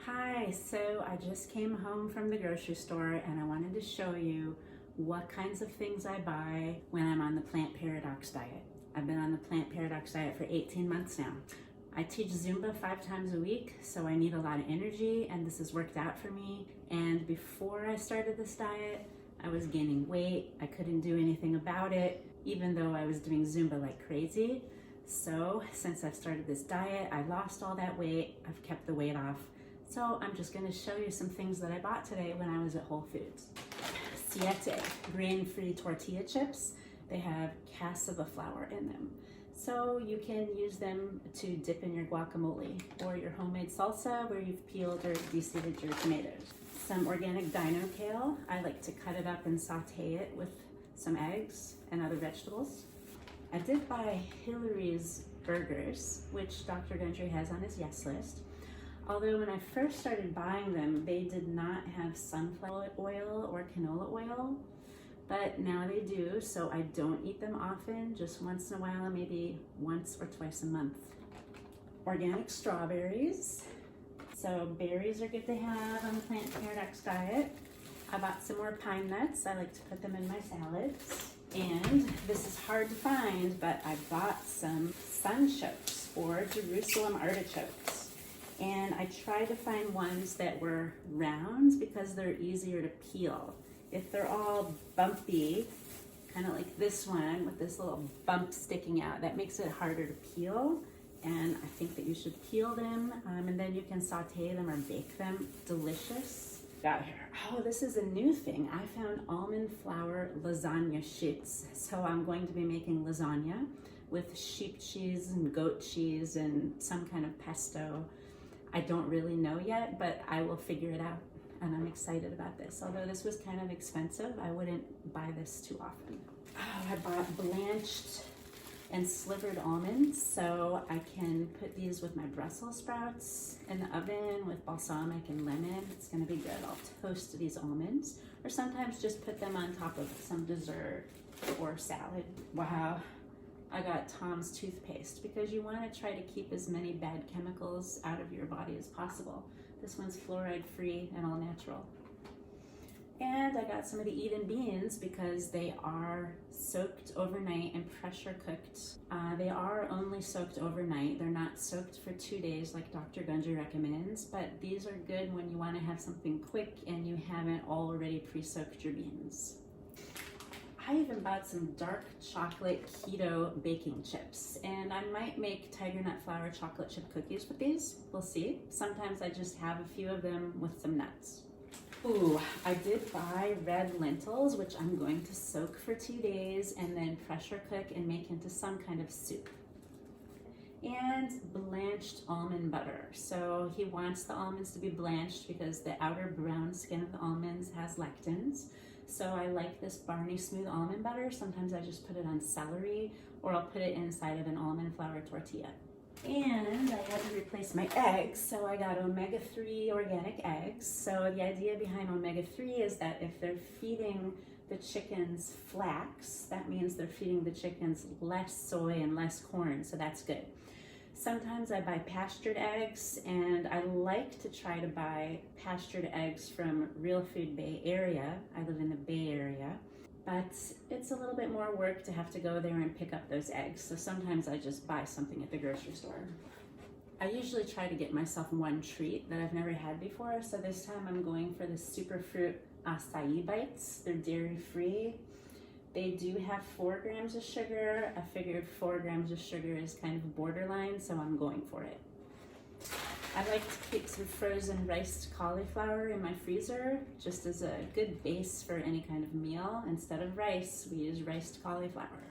Hi, so I just came home from the grocery store and I wanted to show you what kinds of things I buy when I'm on the Plant Paradox diet. I've been on the Plant Paradox diet for 18 months now. I teach Zumba 5 times a week, so I need a lot of energy and this has worked out for me. And before I started this diet, I was gaining weight. I couldn't do anything about it, even though I was doing Zumba like crazy. So since I've started this diet, I lost all that weight. I've kept the weight off. So I'm just going to show you some things that I bought today when I was at Whole Foods. Siete grain-free tortilla chips. They have cassava flour in them. So you can use them to dip in your guacamole or your homemade salsa where you've peeled or de-seeded your tomatoes. Some organic dino kale. I like to cut it up and saute it with some eggs and other vegetables. I did buy Hillary's burgers, which Dr. Gundry has on his yes list. Although when I first started buying them, they did not have sunflower oil or canola oil, but now they do, so I don't eat them often, just once in a while, maybe once or twice a month. Organic strawberries. So berries are good to have on the Plant Paradox diet. I bought some more pine nuts. I like to put them in my salads. And this is hard to find, but I bought some sunchokes or Jerusalem artichokes. And I tried to find ones that were round because they're easier to peel. If they're all bumpy, kind of like this one with this little bump sticking out, that makes it harder to peel. And I think that you should peel them and then you can saute them or bake them. Delicious. Got here. Oh, this is a new thing. I found almond flour lasagna sheets. So I'm going to be making lasagna with sheep cheese and goat cheese and some kind of pesto. I don't really know yet, but I will figure it out. And I'm excited about this. Although this was kind of expensive, I wouldn't buy this too often. Oh, I bought blanched and slivered almonds, so I can put these with my Brussels sprouts in the oven with balsamic and lemon. It's gonna be good. I'll toast these almonds, or sometimes just put them on top of some dessert or salad. Wow. I got Tom's toothpaste because you want to try to keep as many bad chemicals out of your body as possible. This one's fluoride free and all natural. And I got some of the Eden beans because they are soaked overnight and pressure cooked. They are only soaked overnight. They're not soaked for 2 days like Dr. Gundry recommends, but these are good when you want to have something quick and you haven't already pre-soaked your beans. I even bought some dark chocolate keto baking chips, and I might make tiger nut flour chocolate chip cookies with these. We'll see. Sometimes I just have a few of them with some nuts. Ooh, I did buy red lentils, which I'm going to soak for 2 days and then pressure cook and make into some kind of soup. And blanched almond butter. So he wants the almonds to be blanched because the outer brown skin of the almonds has lectins. So I like this Barney Smooth almond butter. Sometimes I just put it on celery or I'll put it inside of an almond flour tortilla. And I had to replace my eggs, so I got omega-3 organic eggs. So the idea behind omega-3 is that if they're feeding the chickens flax, that means they're feeding the chickens less soy and less corn, so that's good. Sometimes I buy pastured eggs, and I like to try to buy pastured eggs from Real Food Bay Area. I live in the Bay Area, but it's a little bit more work to have to go there and pick up those eggs. So sometimes I just buy something at the grocery store. I usually try to get myself one treat that I've never had before. So this time I'm going for the Superfruit acai bites. They're dairy free. They do have 4 grams of sugar. I figured 4 grams of sugar is kind of borderline, so I'm going for it. I like to keep some frozen riced cauliflower in my freezer, just as a good base for any kind of meal. Instead of rice, we use riced cauliflower.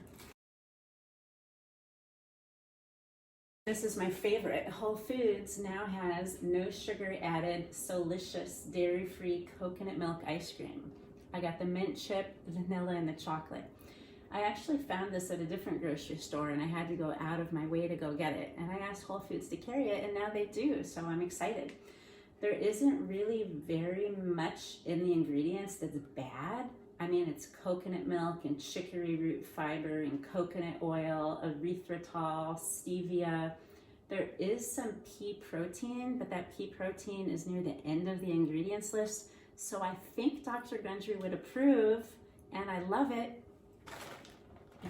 This is my favorite. Whole Foods now has no sugar added, Solicious dairy-free coconut milk ice cream. I got the mint chip, the vanilla, and the chocolate. I actually found this at a different grocery store and I had to go out of my way to go get it. And I asked Whole Foods to carry it and now they do, so I'm excited. There isn't really very much in the ingredients that's bad. I mean, it's coconut milk and chicory root fiber and coconut oil, erythritol, stevia. There is some pea protein, but that pea protein is near the end of the ingredients list. So I think Dr. Gundry would approve, and I love it.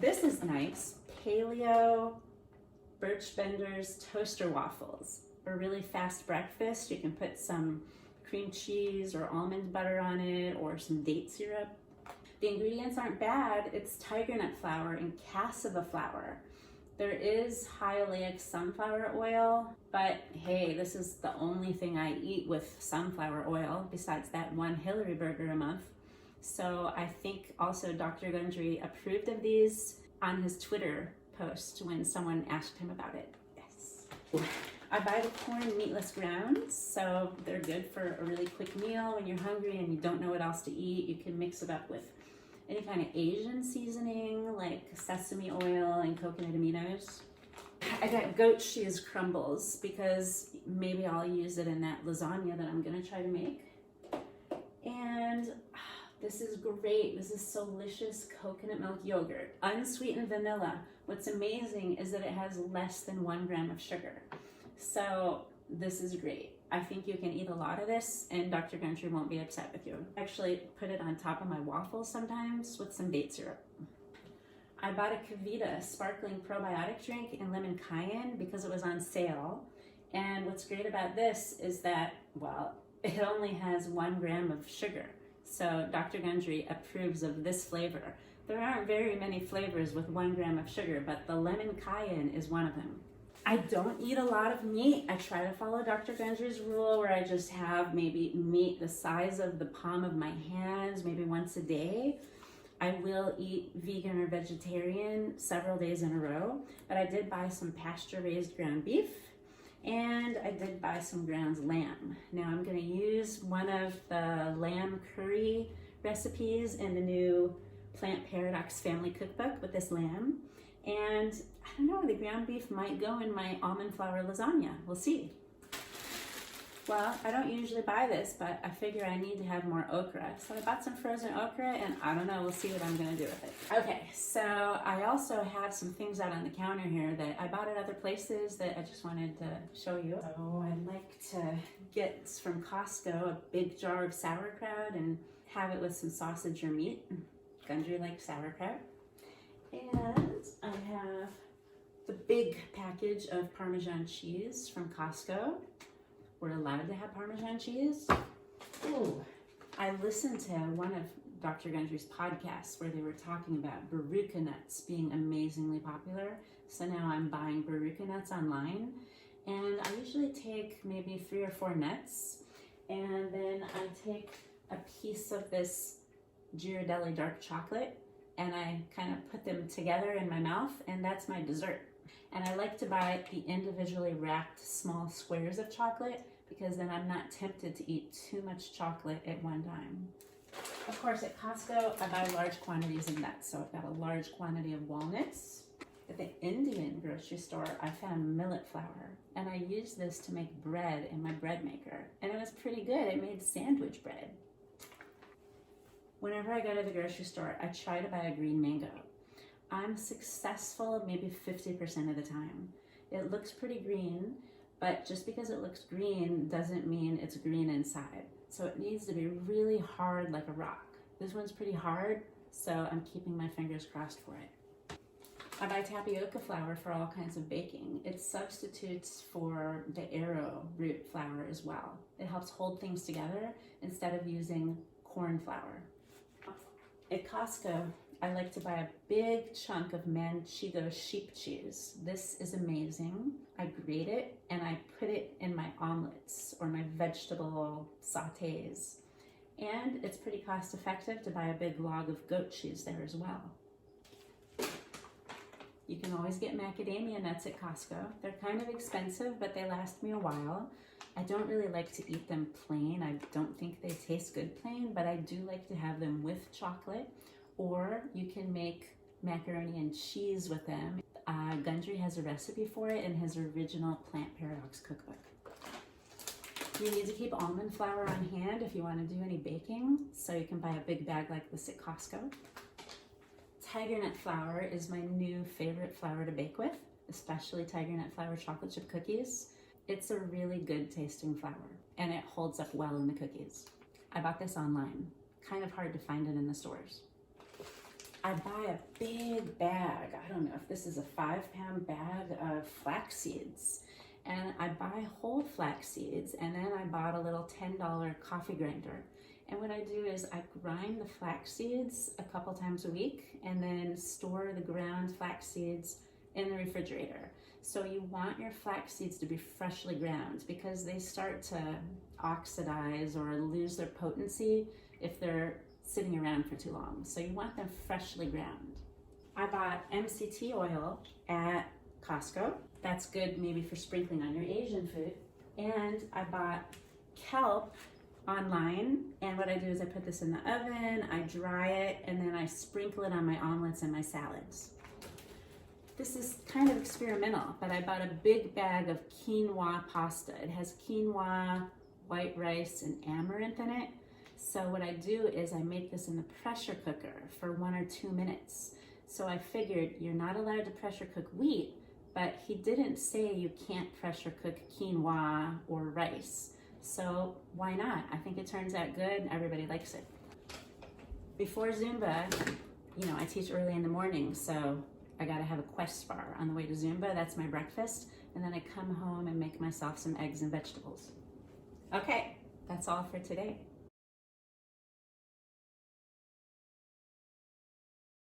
This is nice. Paleo Birch Benders toaster waffles. A really fast breakfast. You can put some cream cheese or almond butter on it, or some date syrup. The ingredients aren't bad. It's tiger nut flour and cassava flour. There is high oleic sunflower oil, but hey, this is the only thing I eat with sunflower oil besides that one Hillary burger a month. So I think also Dr. Gundry approved of these on his Twitter post when someone asked him about it. Yes. I buy the corn meatless grounds, so they're good for a really quick meal when you're hungry and you don't know what else to eat. You can mix it up with any kind of Asian seasoning like sesame oil and coconut aminos. I got goat cheese crumbles because maybe I'll use it in that lasagna that I'm gonna try to make. And this is great. This is Solicious coconut milk yogurt, unsweetened vanilla. What's amazing is that it has less than 1 gram of sugar. So this is great. I think you can eat a lot of this and Dr. Gundry won't be upset with you. I actually put it on top of my waffles sometimes with some date syrup. I bought a Kavita sparkling probiotic drink in lemon cayenne because it was on sale. And what's great about this is that, well, it only has 1 gram of sugar. So Dr. Gundry approves of this flavor. There aren't very many flavors with 1 gram of sugar, but the lemon cayenne is one of them. I don't eat a lot of meat. I try to follow Dr. Gundry's rule where I just have maybe meat the size of the palm of my hands, maybe once a day. I will eat vegan or vegetarian several days in a row, but I did buy some pasture-raised ground beef, and I did buy some ground lamb. Now I'm gonna use one of the lamb curry recipes in the new Plant Paradox family cookbook with this lamb. And I don't know, the ground beef might go in my almond flour lasagna. We'll see. Well, I don't usually buy this, but I figure I need to have more okra. So I bought some frozen okra, and I don't know, we'll see what I'm gonna do with it. Okay, so I also have some things out on the counter here that I bought at other places that I just wanted to show you. So I like to get from Costco a big jar of sauerkraut and have it with some sausage or meat. Gundry likes sauerkraut. And I have the big package of Parmesan cheese from Costco. We're allowed to have Parmesan cheese. Ooh. I listened to one of Dr. Gundry's podcasts where they were talking about Barucha nuts being amazingly popular. So now I'm buying Barucha nuts online. And I usually take maybe 3 or 4 nuts. And then I take a piece of this Ghirardelli dark chocolate and I kind of put them together in my mouth, and that's my dessert. And I like to buy the individually wrapped small squares of chocolate because then I'm not tempted to eat too much chocolate at one time. Of course, at Costco, I buy large quantities of nuts. So I've got a large quantity of walnuts. At the Indian grocery store, I found millet flour, and I used this to make bread in my bread maker. And it was pretty good. It made sandwich bread. Whenever I go to the grocery store, I try to buy a green mango. I'm successful maybe 50% of the time. It looks pretty green, but just because it looks green doesn't mean it's green inside. So it needs to be really hard like a rock. This one's pretty hard, so I'm keeping my fingers crossed for it. I buy tapioca flour for all kinds of baking. It substitutes for the arrowroot flour as well. It helps hold things together instead of using corn flour. At Costco, I like to buy a big chunk of Manchego sheep cheese. This is amazing. I grate it and I put it in my omelets or my vegetable sautés. And it's pretty cost effective to buy a big log of goat cheese there as well. You can always get macadamia nuts at Costco. They're kind of expensive, but they last me a while. I don't really like to eat them plain. I don't think they taste good plain, but I do like to have them with chocolate, or you can make macaroni and cheese with them. Gundry has a recipe for it in his original Plant Paradox cookbook. You need to keep almond flour on hand if you want to do any baking, so you can buy a big bag like this at Costco. Tiger nut flour is my new favorite flour to bake with, especially tiger nut flour chocolate chip cookies. It's a really good tasting flour and it holds up well in the cookies. I bought this online. Kind of hard to find it in the stores. I buy a big bag. I don't know if this is a 5-pound bag of flax seeds. And I buy whole flax seeds, and then I bought a little $10 coffee grinder. And what I do is I grind the flax seeds a couple times a week and then store the ground flax seeds in the refrigerator. So you want your flax seeds to be freshly ground because they start to oxidize or lose their potency if they're sitting around for too long. So you want them freshly ground. I bought MCT oil at Costco. That's good maybe for sprinkling on your Asian food. And I bought kelp online, and what I do is I put this in the oven, I dry it, and then I sprinkle it on my omelets and my salads. This is kind of experimental, but I bought a big bag of quinoa pasta. It has quinoa, white rice, and amaranth in it. So what I do is I make this in the pressure cooker for 1 or 2 minutes. So I figured you're not allowed to pressure cook wheat, but he didn't say you can't pressure cook quinoa or rice. So why not? I think it turns out good. Everybody likes it. Before Zumba, I teach early in the morning, so I gotta have a Quest bar on the way to Zumba. That's my breakfast. And then I come home and make myself some eggs and vegetables. Okay, that's all for today.